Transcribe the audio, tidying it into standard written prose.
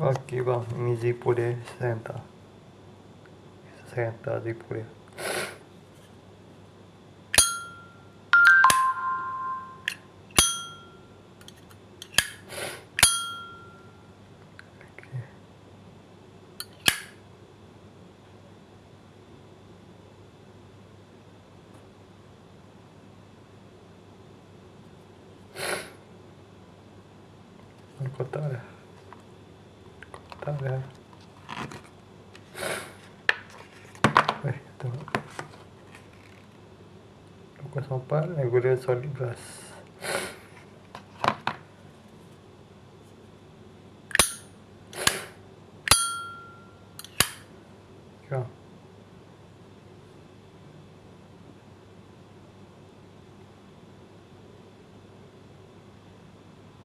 Aqui bang, ini zippo dia saya hantar zippo dia. Kotak dah. Tengok 204 saya guna solid brass. Tengok